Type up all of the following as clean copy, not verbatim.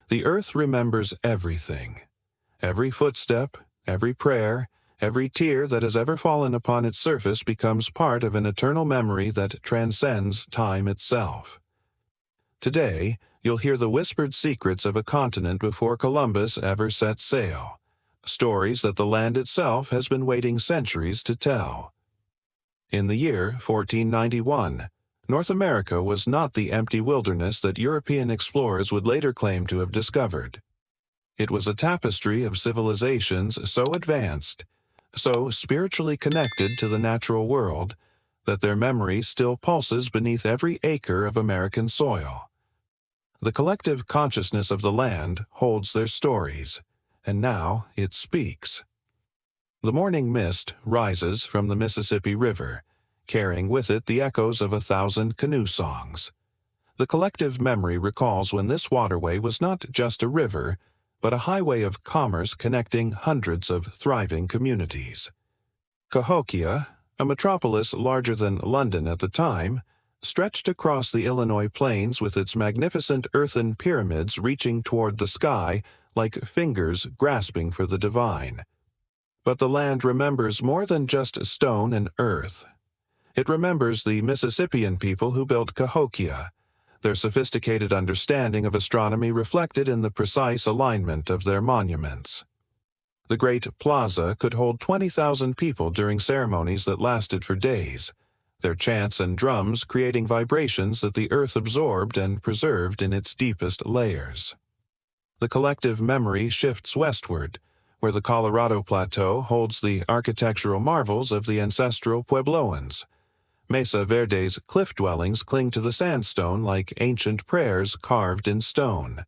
The earth remembers everything. Every footstep, every prayer, every tear that has ever fallen upon its surface becomes part of an eternal memory that transcends time itself. Today, you'll hear the whispered secrets of a continent before Columbus ever set sail, stories that the land itself has been waiting centuries to tell. In the year 1491, North America was not the empty wilderness that European explorers would later claim to have discovered. It was a tapestry of civilizations so advanced, so spiritually connected to the natural world, that their memory still pulses beneath every acre of American soil. The collective consciousness of the land holds their stories, and now it speaks. The morning mist rises from the Mississippi River, carrying with it the echoes of 1,000 canoe songs. The collective memory recalls when this waterway was not just a river, but a highway of commerce connecting hundreds of thriving communities. Cahokia, a metropolis larger than London at the time, stretched across the Illinois plains with its magnificent earthen pyramids reaching toward the sky like fingers grasping for the divine. But the land remembers more than just stone and earth. It remembers the Mississippian people who built Cahokia, their sophisticated understanding of astronomy reflected in the precise alignment of their monuments. The great plaza could hold 20,000 people during ceremonies that lasted for days, their chants and drums creating vibrations that the earth absorbed and preserved in its deepest layers. The collective memory shifts westward, where the Colorado Plateau holds the architectural marvels of the Ancestral Puebloans. Mesa Verde's cliff dwellings cling to the sandstone like ancient prayers carved in stone.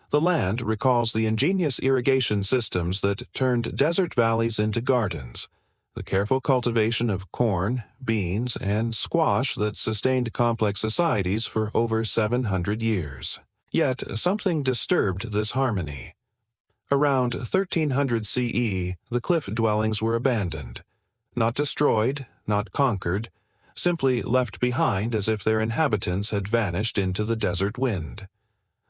The land recalls the ingenious irrigation systems that turned desert valleys into gardens, the careful cultivation of corn, beans, and squash that sustained complex societies for over 700 years. Yet something disturbed this harmony. Around 1300 CE, the cliff dwellings were abandoned, not destroyed, not conquered, simply left behind as if their inhabitants had vanished into the desert wind.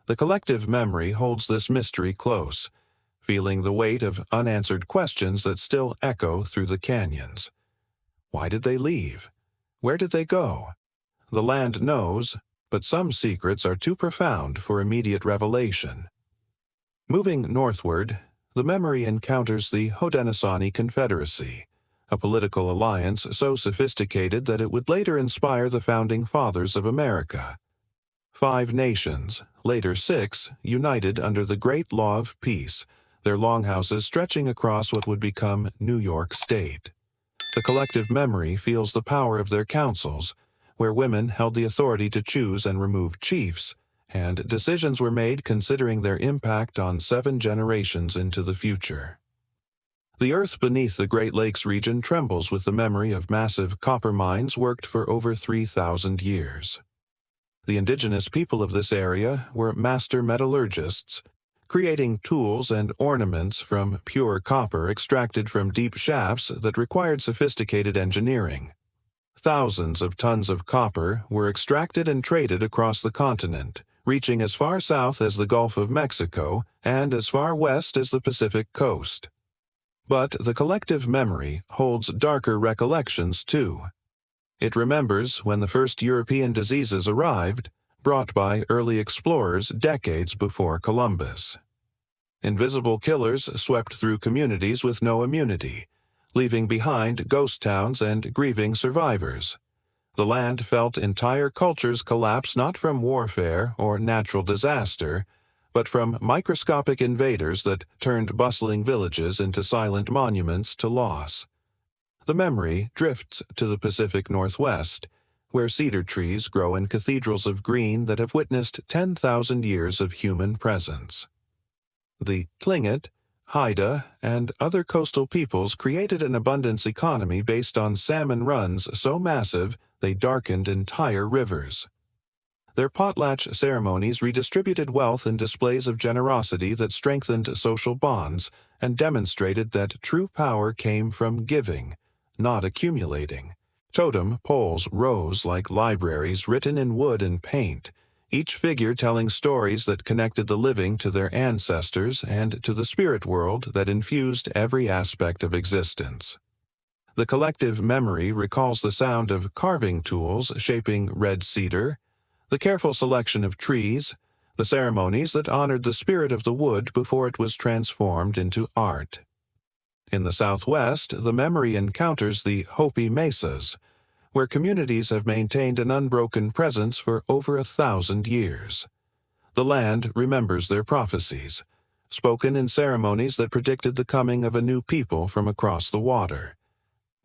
The collective memory holds this mystery close, feeling the weight of unanswered questions that still echo through the canyons. Why did they leave? Where did they go? The land knows, but some secrets are too profound for immediate revelation. Moving northward, the memory encounters the Haudenosaunee Confederacy, a political alliance so sophisticated that it would later inspire the founding fathers of America. 5 nations, later 6, united under the Great Law of Peace, their longhouses stretching across what would become New York State. The collective memory feels the power of their councils, where women held the authority to choose and remove chiefs, and decisions were made considering their impact on 7 generations into the future. The earth beneath the Great Lakes region trembles with the memory of massive copper mines worked for over 3,000 years. The indigenous people of this area were master metallurgists, creating tools and ornaments from pure copper extracted from deep shafts that required sophisticated engineering. Thousands of tons of copper were extracted and traded across the continent, reaching as far south as the Gulf of Mexico and as far west as the Pacific coast. But the collective memory holds darker recollections too. It remembers when the first European diseases arrived, brought by early explorers decades before Columbus. Invisible killers swept through communities with no immunity, leaving behind ghost towns and grieving survivors. The land felt entire cultures collapse not from warfare or natural disaster, but from microscopic invaders that turned bustling villages into silent monuments to loss. The memory drifts to the Pacific Northwest, where cedar trees grow in cathedrals of green that have witnessed 10,000 years of human presence. The Tlingit, Haida, and other coastal peoples created an abundance economy based on salmon runs so massive they darkened entire rivers. Their potlatch ceremonies redistributed wealth in displays of generosity that strengthened social bonds and demonstrated that true power came from giving, not accumulating. Totem poles rose like libraries written in wood and paint, each figure telling stories that connected the living to their ancestors and to the spirit world that infused every aspect of existence. The collective memory recalls the sound of carving tools shaping red cedar, the careful selection of trees, the ceremonies that honored the spirit of the wood before it was transformed into art. In the Southwest, the memory encounters the Hopi Mesas, where communities have maintained an unbroken presence for over 1,000 years. The land remembers their prophecies, spoken in ceremonies that predicted the coming of a new people from across the water.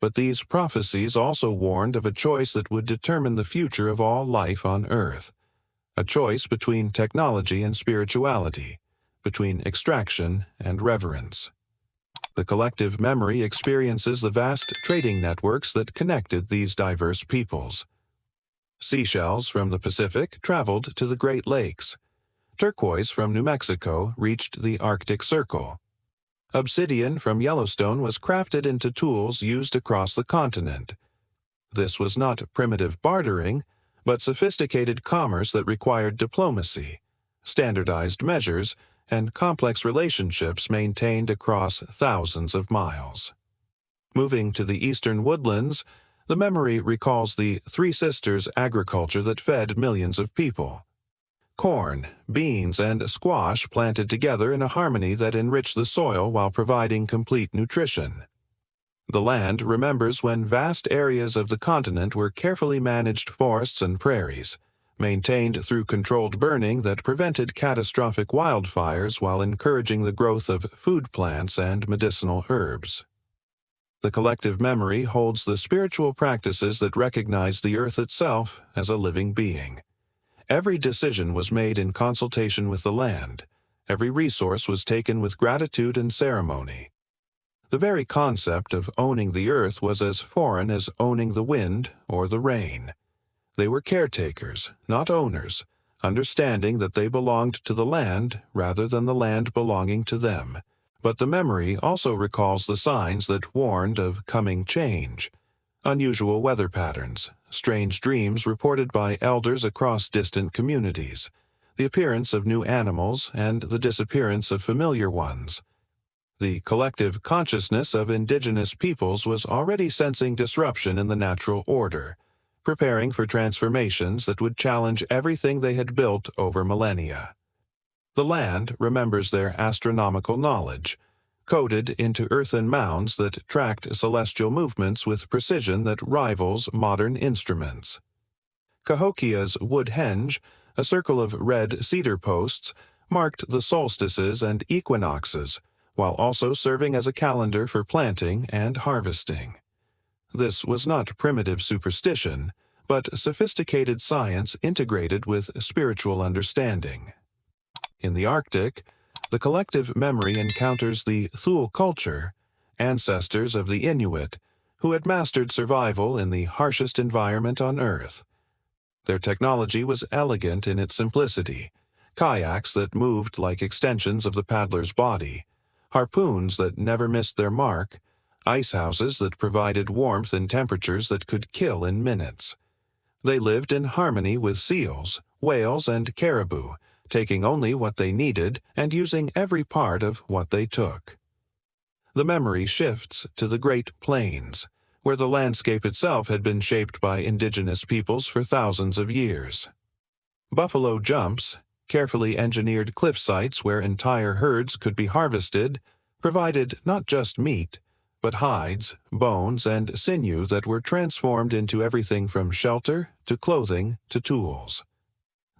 But these prophecies also warned of a choice that would determine the future of all life on Earth, a choice between technology and spirituality, between extraction and reverence. The collective memory experiences the vast trading networks that connected these diverse peoples. Seashells from the Pacific traveled to the Great Lakes. Turquoise from New Mexico reached the Arctic Circle. Obsidian from Yellowstone was crafted into tools used across the continent. This was not primitive bartering, but sophisticated commerce that required diplomacy, standardized measures, and complex relationships maintained across thousands of miles. Moving to the eastern woodlands, the memory recalls the Three Sisters agriculture that fed millions of people. Corn, beans, and squash planted together in a harmony that enriched the soil while providing complete nutrition. The land remembers when vast areas of the continent were carefully managed forests and prairies, maintained through controlled burning that prevented catastrophic wildfires while encouraging the growth of food plants and medicinal herbs. The collective memory holds the spiritual practices that recognize the earth itself as a living being. Every decision was made in consultation with the land. Every resource was taken with gratitude and ceremony. The very concept of owning the earth was as foreign as owning the wind or the rain. They were caretakers, not owners, understanding that they belonged to the land rather than the land belonging to them. But the memory also recalls the signs that warned of coming change. Unusual weather patterns, strange dreams reported by elders across distant communities, the appearance of new animals, and the disappearance of familiar ones. The collective consciousness of indigenous peoples was already sensing disruption in the natural order, preparing for transformations that would challenge everything they had built over millennia. The land remembers their astronomical knowledge, coded into earthen mounds that tracked celestial movements with precision that rivals modern instruments. Cahokia's wood henge, a circle of red cedar posts, marked the solstices and equinoxes, while also serving as a calendar for planting and harvesting. This was not primitive superstition, but sophisticated science integrated with spiritual understanding. In the Arctic, the collective memory encounters the Thule culture, ancestors of the Inuit, who had mastered survival in the harshest environment on Earth. Their technology was elegant in its simplicity, kayaks that moved like extensions of the paddler's body, harpoons that never missed their mark, ice houses that provided warmth in temperatures that could kill in minutes. They lived in harmony with seals, whales, and caribou, taking only what they needed and using every part of what they took. The memory shifts to the Great Plains, where the landscape itself had been shaped by indigenous peoples for thousands of years. Buffalo jumps, carefully engineered cliff sites where entire herds could be harvested, provided not just meat, but hides, bones, and sinew that were transformed into everything from shelter to clothing to tools.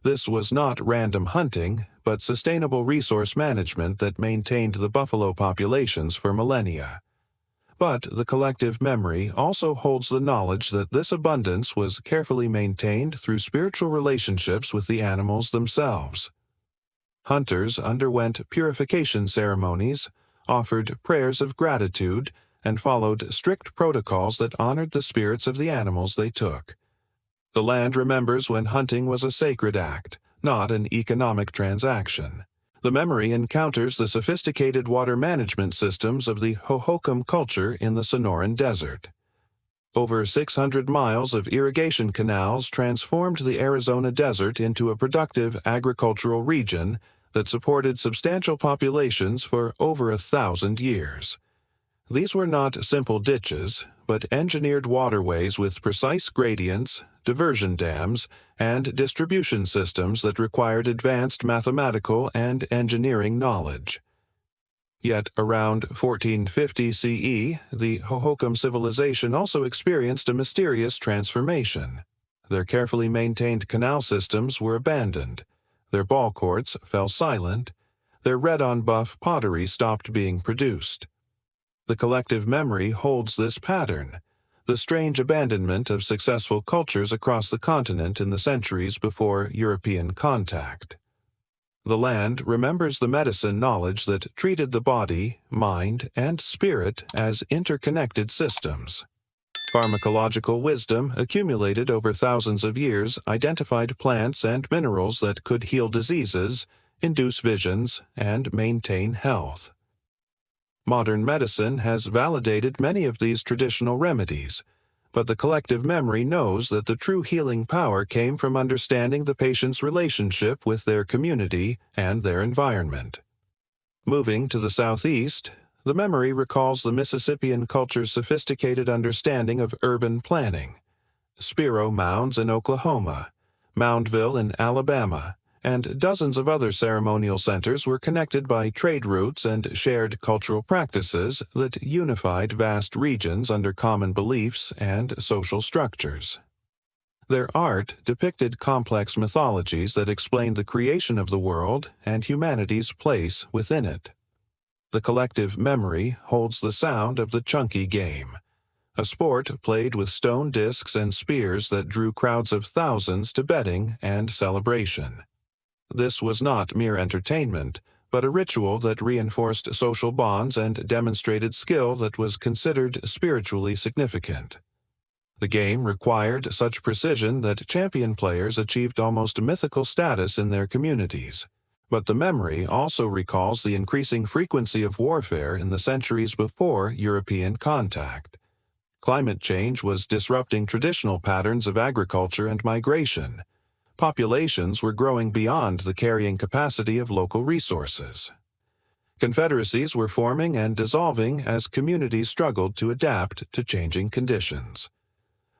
This was not random hunting, but sustainable resource management that maintained the buffalo populations for millennia. But the collective memory also holds the knowledge that this abundance was carefully maintained through spiritual relationships with the animals themselves. Hunters underwent purification ceremonies, offered prayers of gratitude, and followed strict protocols that honored the spirits of the animals they took. The land remembers when hunting was a sacred act, not an economic transaction. The memory encounters the sophisticated water management systems of the Hohokam culture in the Sonoran Desert. over 600 miles of irrigation canals transformed the Arizona desert into a productive agricultural region that supported substantial populations for over 1,000 years. These were not simple ditches, but engineered waterways with precise gradients, diversion dams, and distribution systems that required advanced mathematical and engineering knowledge. Yet around 1450 CE, the Hohokam civilization also experienced a mysterious transformation. Their carefully maintained canal systems were abandoned, their ball courts fell silent, their red-on-buff pottery stopped being produced. The collective memory holds this pattern, the strange abandonment of successful cultures across the continent in the centuries before European contact. The land remembers the medicine knowledge that treated the body, mind, and spirit as interconnected systems. Pharmacological wisdom accumulated over thousands of years identified plants and minerals that could heal diseases, induce visions, and maintain health. Modern medicine has validated many of these traditional remedies, but the collective memory knows that the true healing power came from understanding the patient's relationship with their community and their environment. Moving to the southeast, the memory recalls the Mississippian culture's sophisticated understanding of urban planning. Spiro Mounds in Oklahoma, Moundville in Alabama, and dozens of other ceremonial centers were connected by trade routes and shared cultural practices that unified vast regions under common beliefs and social structures. Their art depicted complex mythologies that explained the creation of the world and humanity's place within it. The collective memory holds the sound of the chunky game, a sport played with stone discs and spears that drew crowds of thousands to betting and celebration. This was not mere entertainment, but a ritual that reinforced social bonds and demonstrated skill that was considered spiritually significant. The game required such precision that champion players achieved almost mythical status in their communities. But the memory also recalls the increasing frequency of warfare in the centuries before European contact. Climate change was disrupting traditional patterns of agriculture and migration. Populations were growing beyond the carrying capacity of local resources. Confederacies were forming and dissolving as communities struggled to adapt to changing conditions.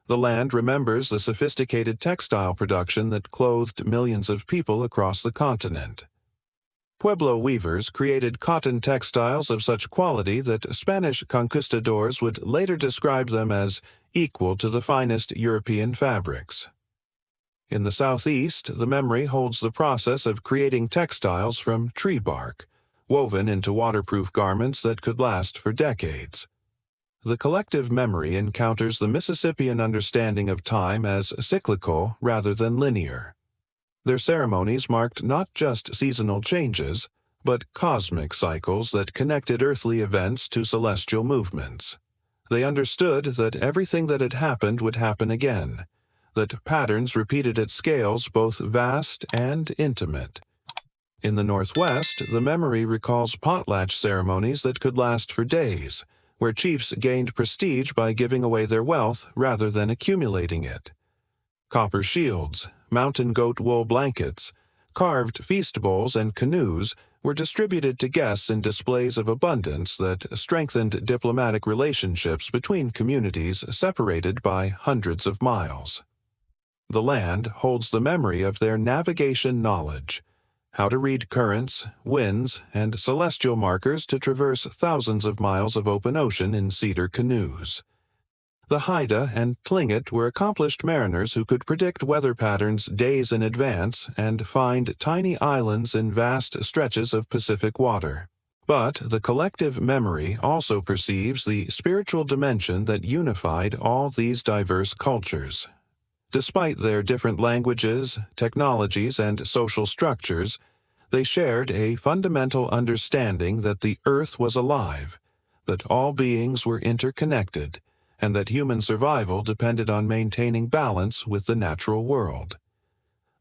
The land remembers the sophisticated textile production that clothed millions of people across the continent. Pueblo weavers created cotton textiles of such quality that Spanish conquistadors would later describe them as equal to the finest European fabrics. In the southeast, the memory holds the process of creating textiles from tree bark, woven into waterproof garments that could last for decades. The collective memory encounters the Mississippian understanding of time as cyclical rather than linear. Their ceremonies marked not just seasonal changes, but cosmic cycles that connected earthly events to celestial movements. They understood that everything that had happened would happen again, that patterns repeated at scales both vast and intimate. In the Northwest, the memory recalls potlatch ceremonies that could last for days, where chiefs gained prestige by giving away their wealth rather than accumulating it. Copper shields, mountain goat wool blankets, carved feast bowls, and canoes were distributed to guests in displays of abundance that strengthened diplomatic relationships between communities separated by hundreds of miles. The land holds the memory of their navigation knowledge, how to read currents, winds, and celestial markers to traverse thousands of miles of open ocean in cedar canoes. The Haida and Tlingit were accomplished mariners who could predict weather patterns days in advance and find tiny islands in vast stretches of Pacific water. But the collective memory also perceives the spiritual dimension that unified all these diverse cultures. Despite their different languages, technologies, and social structures, they shared a fundamental understanding that the earth was alive, that all beings were interconnected, and that human survival depended on maintaining balance with the natural world.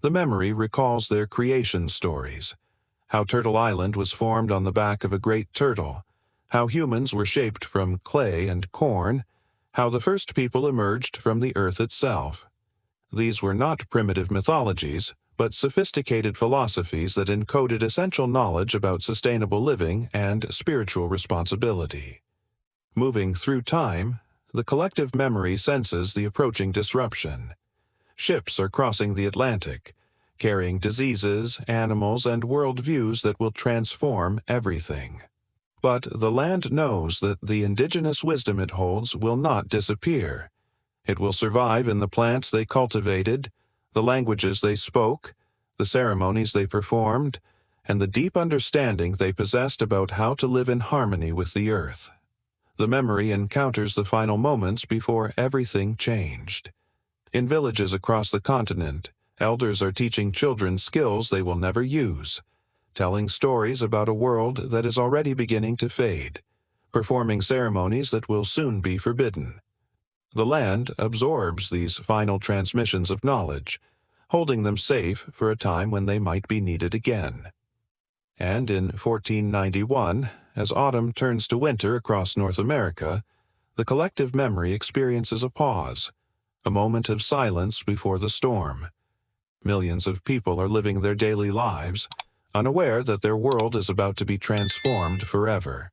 The memory recalls their creation stories, how Turtle Island was formed on the back of a great turtle, how humans were shaped from clay and corn, How the first people emerged from the earth itself. These were not primitive mythologies, but sophisticated philosophies that encoded essential knowledge about sustainable living and spiritual responsibility. Moving through time, the collective memory senses the approaching disruption. Ships are crossing the Atlantic, carrying diseases, animals, and worldviews that will transform everything. But the land knows that the indigenous wisdom it holds will not disappear. It will survive in the plants they cultivated, the languages they spoke, the ceremonies they performed, and the deep understanding they possessed about how to live in harmony with the earth. The memory encounters the final moments before everything changed. In villages across the continent, elders are teaching children skills they will never use, telling stories about a world that is already beginning to fade, performing ceremonies that will soon be forbidden. The land absorbs these final transmissions of knowledge, holding them safe for a time when they might be needed again. And in 1491, as autumn turns to winter across North America, the collective memory experiences a pause, a moment of silence before the storm. Millions of people are living their daily lives, unaware that their world is about to be transformed forever.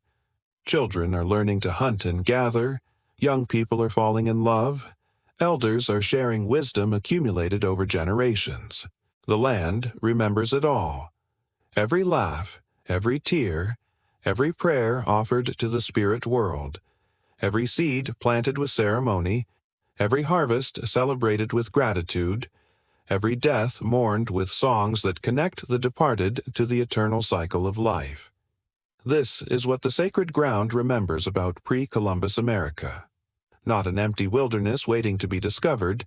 Children are learning to hunt and gather, young people are falling in love, elders are sharing wisdom accumulated over generations. The land remembers it all. Every laugh, every tear, every prayer offered to the spirit world, every seed planted with ceremony, every harvest celebrated with gratitude, every death mourned with songs that connect the departed to the eternal cycle of life. This is what the sacred ground remembers about pre-Columbus America. Not an empty wilderness waiting to be discovered,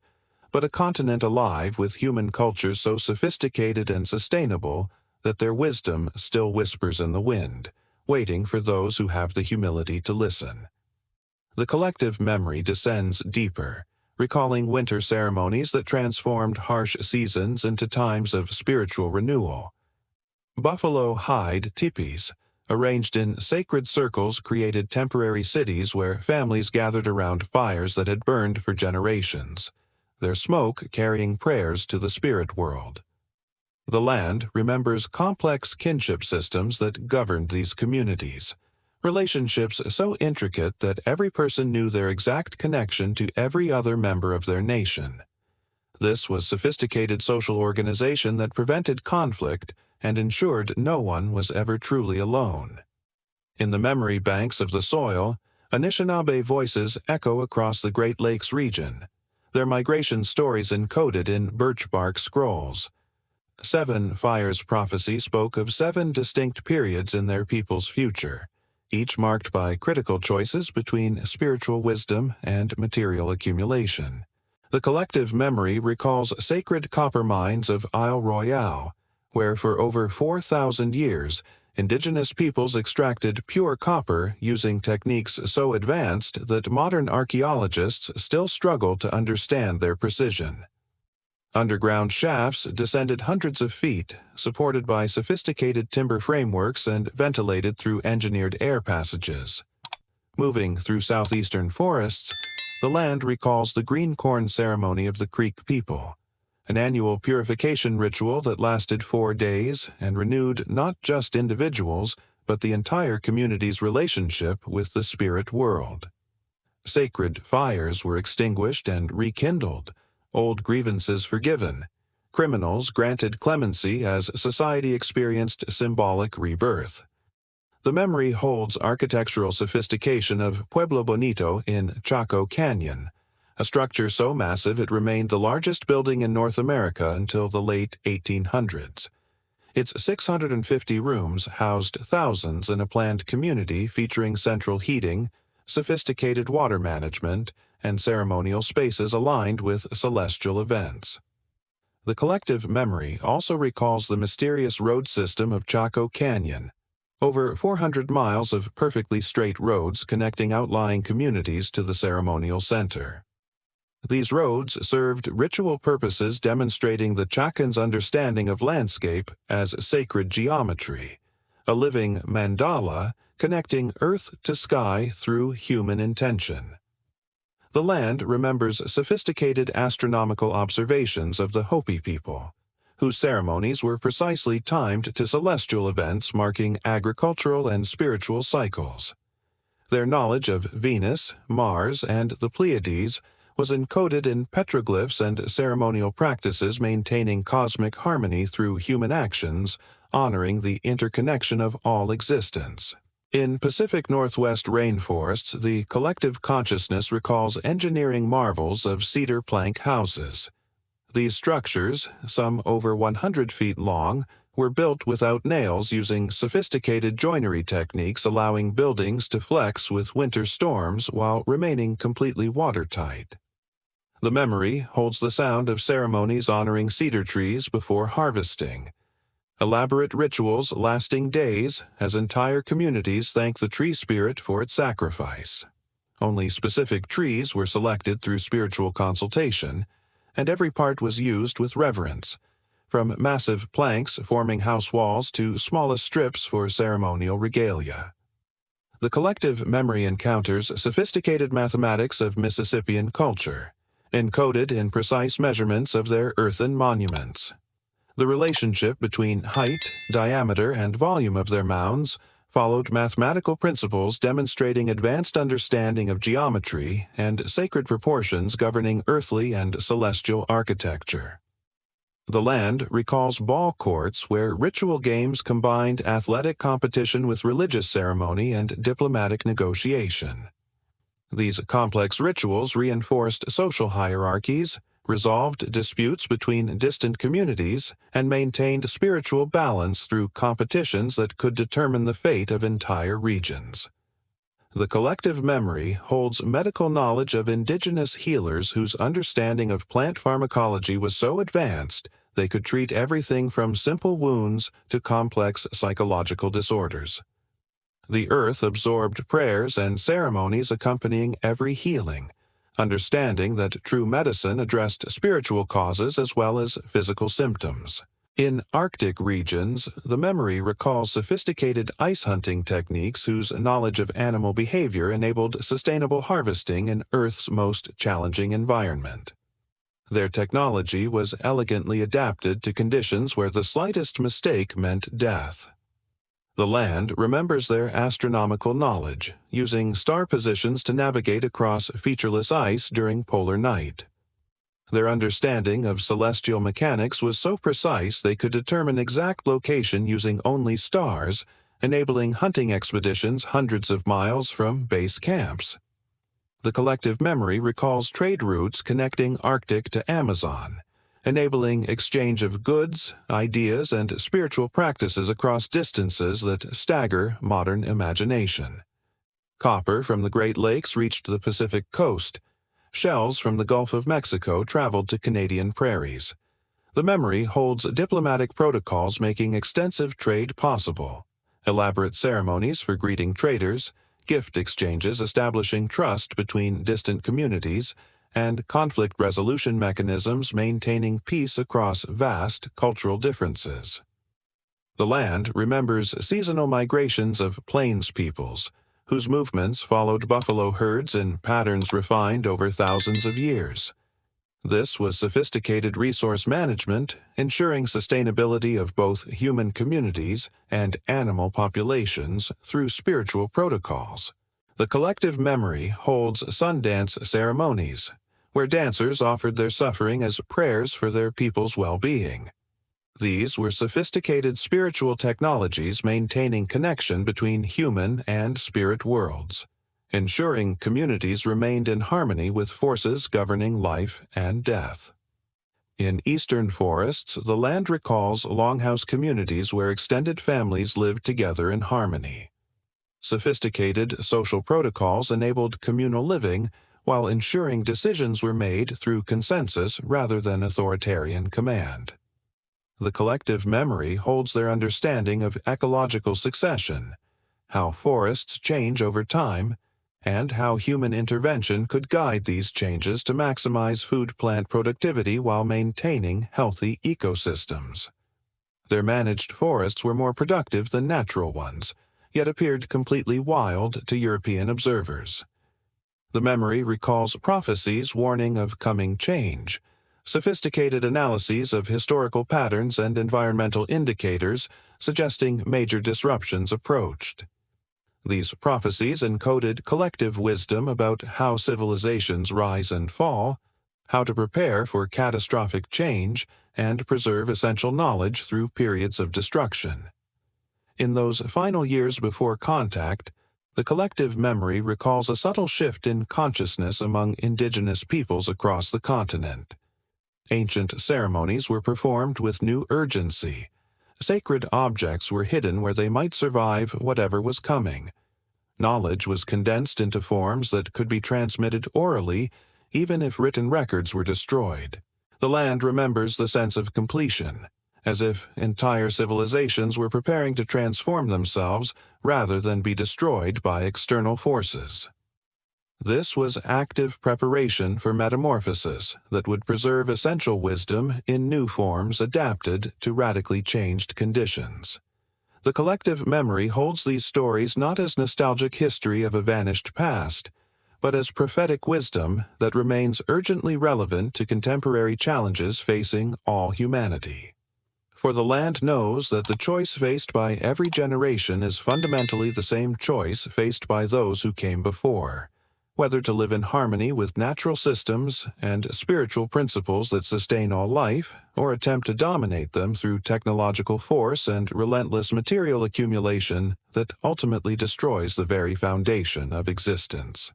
but a continent alive with human cultures so sophisticated and sustainable that their wisdom still whispers in the wind, waiting for those who have the humility to listen. The collective memory descends deeper, recalling winter ceremonies that transformed harsh seasons into times of spiritual renewal. Buffalo hide teepees, arranged in sacred circles, created temporary cities where families gathered around fires that had burned for generations, their smoke carrying prayers to the spirit world. The land remembers complex kinship systems that governed these communities, relationships so intricate that every person knew their exact connection to every other member of their nation. This was sophisticated social organization that prevented conflict and ensured no one was ever truly alone. In the memory banks of the soil, Anishinaabe voices echo across the Great Lakes region, their migration stories encoded in birch bark scrolls. 7 Fires prophecy spoke of 7 distinct periods in their people's future, each marked by critical choices between spiritual wisdom and material accumulation. The collective memory recalls sacred copper mines of Isle Royale, where for over 4,000 years, indigenous peoples extracted pure copper using techniques so advanced that modern archaeologists still struggle to understand their precision. Underground shafts descended hundreds of feet, supported by sophisticated timber frameworks and ventilated through engineered air passages. Moving through southeastern forests, the land recalls the green corn ceremony of the Creek people, an annual purification ritual that lasted 4 days and renewed not just individuals, but the entire community's relationship with the spirit world. Sacred fires were extinguished and rekindled, old grievances forgiven, criminals granted clemency as society experienced symbolic rebirth. The memory holds architectural sophistication of Pueblo Bonito in Chaco Canyon, a structure so massive it remained the largest building in North America until the late 1800s. Its 650 rooms housed thousands in a planned community featuring central heating, sophisticated water management, and ceremonial spaces aligned with celestial events. The collective memory also recalls the mysterious road system of Chaco Canyon, over 400 miles of perfectly straight roads connecting outlying communities to the ceremonial center. These roads served ritual purposes demonstrating the Chacans' understanding of landscape as sacred geometry, a living mandala connecting earth to sky through human intention. The land remembers sophisticated astronomical observations of the Hopi people, whose ceremonies were precisely timed to celestial events marking agricultural and spiritual cycles. Their knowledge of Venus, Mars, and the Pleiades was encoded in petroglyphs and ceremonial practices maintaining cosmic harmony through human actions, honoring the interconnection of all existence. In Pacific Northwest rainforests, the collective consciousness recalls engineering marvels of cedar plank houses. These structures, some over 100 feet long, were built without nails using sophisticated joinery techniques allowing buildings to flex with winter storms while remaining completely watertight. The memory holds the sound of ceremonies honoring cedar trees before harvesting. Elaborate rituals lasting days as entire communities thank the tree spirit for its sacrifice. Only specific trees were selected through spiritual consultation, and every part was used with reverence, from massive planks forming house walls to smallest strips for ceremonial regalia. The collective memory encounters sophisticated mathematics of Mississippian culture, encoded in precise measurements of their earthen monuments. The relationship between height, diameter, and volume of their mounds followed mathematical principles demonstrating advanced understanding of geometry and sacred proportions governing earthly and celestial architecture. The land recalls ball courts where ritual games combined athletic competition with religious ceremony and diplomatic negotiation. These complex rituals reinforced social hierarchies, resolved disputes between distant communities, and maintained spiritual balance through competitions that could determine the fate of entire regions. The collective memory holds medical knowledge of indigenous healers whose understanding of plant pharmacology was so advanced they could treat everything from simple wounds to complex psychological disorders. The earth absorbed prayers and ceremonies accompanying every healing, understanding that true medicine addressed spiritual causes as well as physical symptoms. In Arctic regions, the memory recalls sophisticated ice hunting techniques whose knowledge of animal behavior enabled sustainable harvesting in Earth's most challenging environment. Their technology was elegantly adapted to conditions where the slightest mistake meant death. The land remembers their astronomical knowledge, using star positions to navigate across featureless ice during polar night. Their understanding of celestial mechanics was so precise they could determine exact location using only stars, enabling hunting expeditions hundreds of miles from base camps. The collective memory recalls trade routes connecting Arctic to Amazon, enabling exchange of goods, ideas, and spiritual practices across distances that stagger modern imagination. Copper from the Great Lakes reached the Pacific coast. Shells from the Gulf of Mexico traveled to Canadian prairies. The memory holds diplomatic protocols making extensive trade possible, elaborate ceremonies for greeting traders, gift exchanges establishing trust between distant communities, and conflict resolution mechanisms maintaining peace across vast cultural differences. The land remembers seasonal migrations of plains peoples, whose movements followed buffalo herds in patterns refined over thousands of years. This was sophisticated resource management, ensuring sustainability of both human communities and animal populations through spiritual protocols. The collective memory holds Sundance ceremonies, where dancers offered their suffering as prayers for their people's well-being. These were sophisticated spiritual technologies maintaining connection between human and spirit worlds, ensuring communities remained in harmony with forces governing life and death. In eastern forests, the land recalls longhouse communities where extended families lived together in harmony. Sophisticated social protocols enabled communal living while ensuring decisions were made through consensus rather than authoritarian command. The collective memory holds their understanding of ecological succession, how forests change over time, and how human intervention could guide these changes to maximize food plant productivity while maintaining healthy ecosystems. Their managed forests were more productive than natural ones, yet appeared completely wild to European observers. The memory recalls prophecies warning of coming change, sophisticated analyses of historical patterns and environmental indicators suggesting major disruptions approached. These prophecies encoded collective wisdom about how civilizations rise and fall, how to prepare for catastrophic change, and preserve essential knowledge through periods of destruction. In those final years before contact, the collective memory recalls a subtle shift in consciousness among indigenous peoples across the continent. Ancient ceremonies were performed with new urgency. Sacred objects were hidden where they might survive whatever was coming. Knowledge was condensed into forms that could be transmitted orally, even if written records were destroyed. The land remembers the sense of completion, as if entire civilizations were preparing to transform themselves rather than be destroyed by external forces. This was active preparation for metamorphosis that would preserve essential wisdom in new forms adapted to radically changed conditions. The collective memory holds these stories not as nostalgic history of a vanished past, but as prophetic wisdom that remains urgently relevant to contemporary challenges facing all humanity. For the land knows that the choice faced by every generation is fundamentally the same choice faced by those who came before, whether to live in harmony with natural systems and spiritual principles that sustain all life, or attempt to dominate them through technological force and relentless material accumulation that ultimately destroys the very foundation of existence.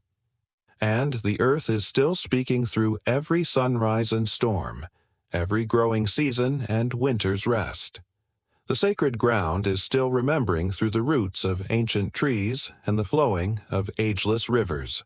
And the earth is still speaking through every sunrise and storm, every growing season and winter's rest. The sacred ground is still remembering through the roots of ancient trees and the flowing of ageless rivers.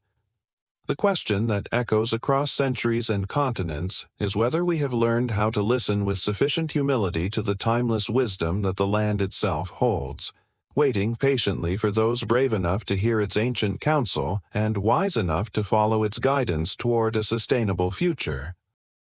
The question that echoes across centuries and continents is whether we have learned how to listen with sufficient humility to the timeless wisdom that the land itself holds, waiting patiently for those brave enough to hear its ancient counsel and wise enough to follow its guidance toward a sustainable future.